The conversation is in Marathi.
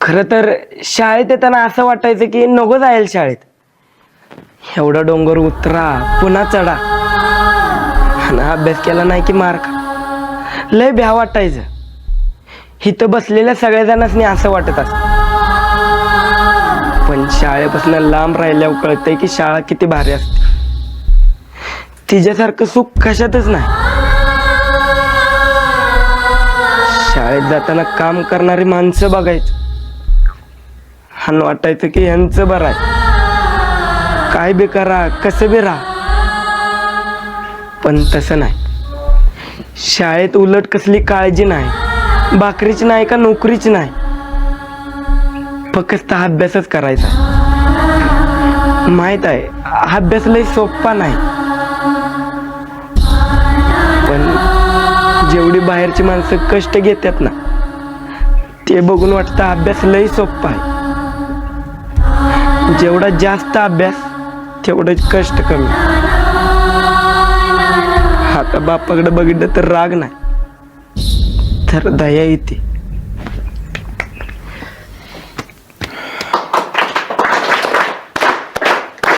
खरं तर शाळेत येताना असं वाटायचं की नको जायला शाळेत. एवढा डोंगर उतरा पुन्हा चढा आणि अभ्यास केला नाही की मार्क. लय भ्या वाटायचं. इथं बसलेल्या सगळ्या जणांनी असं वाटत असत. पण शाळेपासून लांब राहिल्यावर कळतंय की शाळा किती भारी असते. तिच्यासारखं सुख कशातच नाही. शाळेत जाताना काम करणारी माणसं बघायचं आणि वाटायचं की यांचं बरं आहे. काय बी करा कसं बी राहा. पण तसं नाही. शाळेत उलट कसली काळजी नाही, भाकरीची नाही का नोकरीची नाही. फक्त अभ्यासच करायचा. माहित आहे अभ्यास लय सोपा नाही. पण जेवढी बाहेरची माणसं कष्ट घेतात ना ते बघून वाटतं अभ्यास लय सोपा आहे. जेवढा जास्त अभ्यास तेवढंच कष्ट कमी. आता बापाकडे बघितलं तर राग नाही तर दया येते.